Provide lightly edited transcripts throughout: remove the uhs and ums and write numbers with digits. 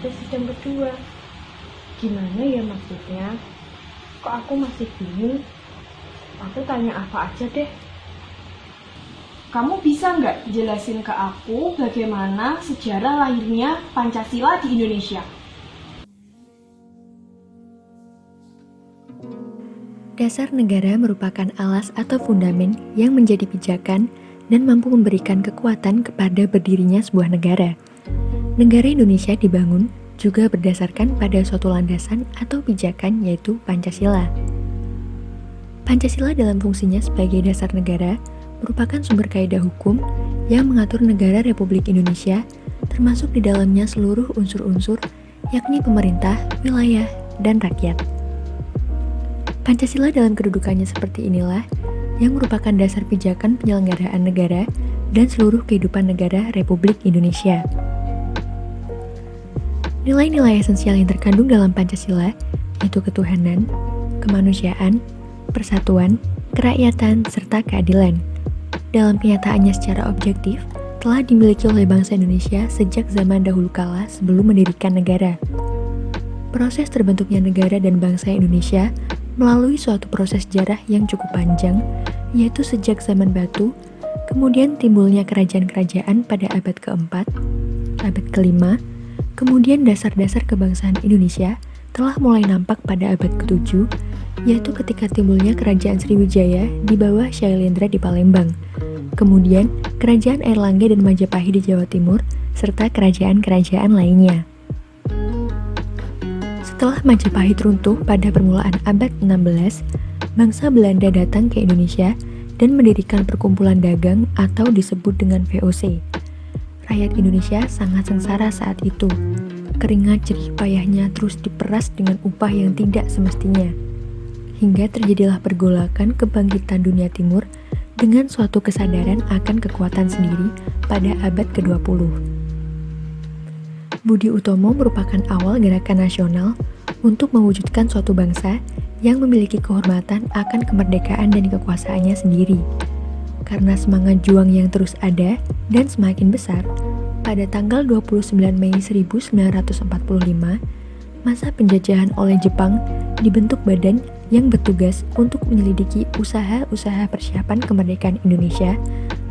Terus yang kedua, gimana ya maksudnya? Kok aku masih bingung? Aku tanya apa aja deh. Kamu bisa nggak jelasin ke aku bagaimana sejarah lahirnya Pancasila di Indonesia? Dasar negara merupakan alas atau fundamen yang menjadi pijakan dan mampu memberikan kekuatan kepada berdirinya sebuah negara. Negara Indonesia dibangun juga berdasarkan pada suatu landasan atau pijakan yaitu Pancasila. Pancasila dalam fungsinya sebagai dasar negara merupakan sumber kaidah hukum yang mengatur negara Republik Indonesia, termasuk di dalamnya seluruh unsur-unsur, yakni pemerintah, wilayah, dan rakyat. Pancasila dalam kedudukannya seperti inilah yang merupakan dasar pijakan penyelenggaraan negara dan seluruh kehidupan negara Republik Indonesia. Nilai-nilai esensial yang terkandung dalam Pancasila yaitu ketuhanan, kemanusiaan, persatuan, kerakyatan, serta keadilan. Dalam kenyataannya secara objektif, telah dimiliki oleh bangsa Indonesia sejak zaman dahulu kala sebelum mendirikan negara. Proses terbentuknya negara dan bangsa Indonesia melalui suatu proses sejarah yang cukup panjang, yaitu sejak zaman batu, kemudian timbulnya kerajaan-kerajaan pada abad keempat, abad kelima, kemudian dasar-dasar kebangsaan Indonesia telah mulai nampak pada abad ke-7, yaitu ketika timbulnya kerajaan Sriwijaya di bawah Syailendra di Palembang, kemudian kerajaan Airlangga dan Majapahit di Jawa Timur, serta kerajaan-kerajaan lainnya. Setelah Majapahit runtuh pada permulaan abad 16, bangsa Belanda datang ke Indonesia dan mendirikan perkumpulan dagang atau disebut dengan VOC. Rakyat Indonesia sangat sengsara saat itu. Keringat jerih payahnya terus diperas dengan upah yang tidak semestinya. Hingga terjadilah pergolakan kebangkitan dunia timur dengan suatu kesadaran akan kekuatan sendiri pada abad ke-20. Budi Utomo merupakan awal gerakan nasional untuk mewujudkan suatu bangsa yang memiliki kehormatan akan kemerdekaan dan kekuasaannya sendiri. Karena semangat juang yang terus ada dan semakin besar, pada tanggal 29 Mei 1945, masa penjajahan oleh Jepang dibentuk badan yang bertugas untuk menyelidiki usaha-usaha persiapan kemerdekaan Indonesia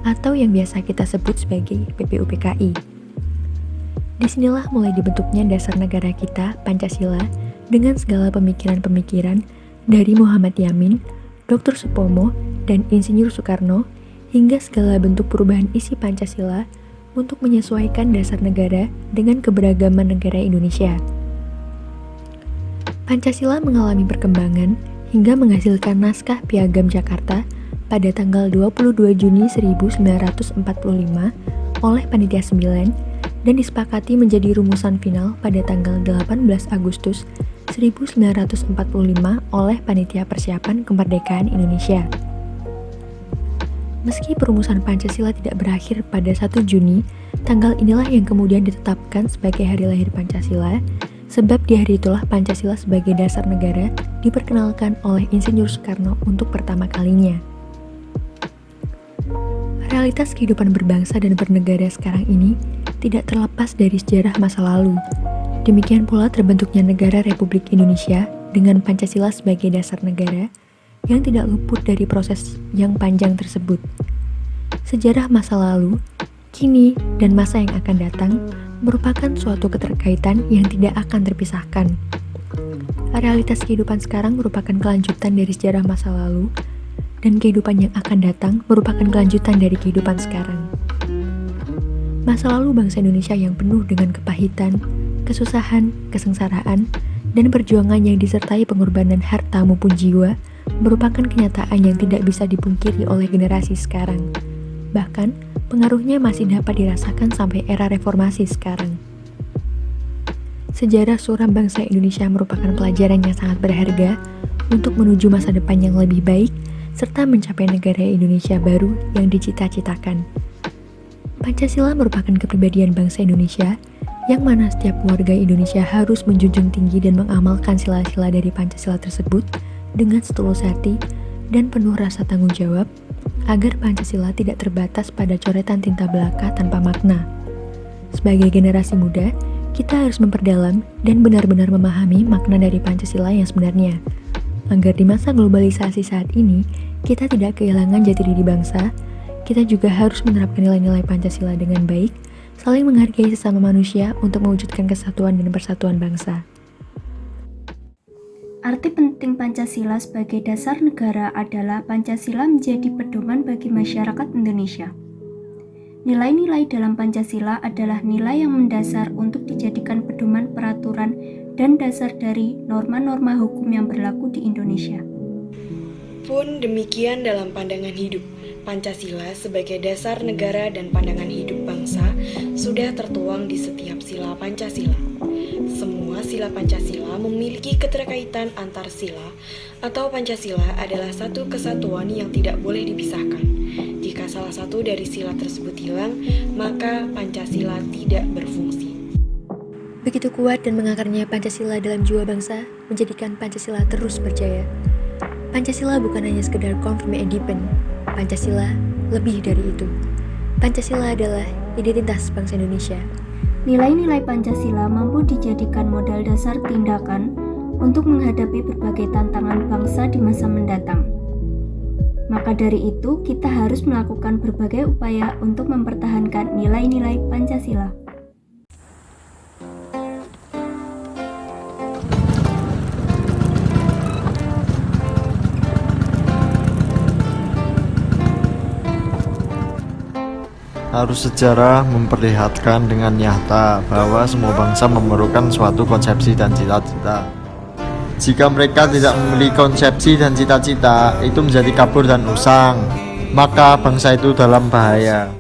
atau yang biasa kita sebut sebagai PPUPKI. Disinilah mulai dibentuknya dasar negara kita, Pancasila, dengan segala pemikiran-pemikiran dari Muhammad Yamin, Dr. Supomo, dan Insinyur Soekarno, hingga segala bentuk perubahan isi Pancasila untuk menyesuaikan dasar negara dengan keberagaman negara Indonesia. Pancasila mengalami perkembangan hingga menghasilkan naskah Piagam Jakarta pada tanggal 22 Juni 1945 oleh Panitia 9 dan disepakati menjadi rumusan final pada tanggal 18 Agustus 1945 oleh Panitia Persiapan Kemerdekaan Indonesia. Meski perumusan Pancasila tidak berakhir pada 1 Juni, tanggal inilah yang kemudian ditetapkan sebagai hari lahir Pancasila, sebab di hari itulah Pancasila sebagai dasar negara diperkenalkan oleh Insinyur Soekarno untuk pertama kalinya. Realitas kehidupan berbangsa dan bernegara sekarang ini tidak terlepas dari sejarah masa lalu. Demikian pula terbentuknya negara Republik Indonesia dengan Pancasila sebagai dasar negara yang tidak luput dari proses yang panjang tersebut. Sejarah masa lalu, kini, dan masa yang akan datang merupakan suatu keterkaitan yang tidak akan terpisahkan. Realitas kehidupan sekarang merupakan kelanjutan dari sejarah masa lalu, dan kehidupan yang akan datang merupakan kelanjutan dari kehidupan sekarang. Masa lalu bangsa Indonesia yang penuh dengan kepahitan, kesusahan, kesengsaraan, dan perjuangan yang disertai pengorbanan harta maupun jiwa merupakan kenyataan yang tidak bisa dipungkiri oleh generasi sekarang. Bahkan, pengaruhnya masih dapat dirasakan sampai era reformasi sekarang. Sejarah suram bangsa Indonesia merupakan pelajaran yang sangat berharga untuk menuju masa depan yang lebih baik serta mencapai negara Indonesia baru yang dicita-citakan. Pancasila merupakan kepribadian bangsa Indonesia yang mana setiap warga Indonesia harus menjunjung tinggi dan mengamalkan sila-sila dari Pancasila tersebut dengan setulus hati dan penuh rasa tanggung jawab agar Pancasila tidak terbatas pada coretan tinta belaka tanpa makna. Sebagai generasi muda, kita harus memperdalam dan benar-benar memahami makna dari Pancasila yang sebenarnya. Agar di masa globalisasi saat ini, kita tidak kehilangan jati diri bangsa, kita juga harus menerapkan nilai-nilai Pancasila dengan baik, saling menghargai sesama manusia untuk mewujudkan kesatuan dan persatuan bangsa. Arti penting Pancasila sebagai dasar negara adalah Pancasila menjadi pedoman bagi masyarakat Indonesia. Nilai-nilai dalam Pancasila adalah nilai yang mendasar untuk dijadikan pedoman peraturan dan dasar dari norma-norma hukum yang berlaku di Indonesia. Pun demikian dalam pandangan hidup, Pancasila sebagai dasar negara dan pandangan hidup bangsa sudah tertuang di setiap sila Pancasila. Semua sila Pancasila memiliki keterkaitan antar sila atau Pancasila adalah satu kesatuan yang tidak boleh dipisahkan. Jika salah satu dari sila tersebut hilang, maka Pancasila tidak berfungsi. Begitu kuat dan mengakarnya Pancasila dalam jiwa bangsa, menjadikan Pancasila terus berjaya. Pancasila bukan hanya sekedar confirm edipen, Pancasila lebih dari itu. Pancasila adalah identitas bangsa Indonesia. Nilai-nilai Pancasila mampu dijadikan modal dasar tindakan untuk menghadapi berbagai tantangan bangsa di masa mendatang. Maka dari itu, kita harus melakukan berbagai upaya untuk mempertahankan nilai-nilai Pancasila. Harus sejarah memperlihatkan dengan nyata bahwa semua bangsa memerlukan suatu konsepsi dan cita-cita. Jika mereka tidak memiliki konsepsi dan cita-cita, itu menjadi kabur dan usang, maka bangsa itu dalam bahaya.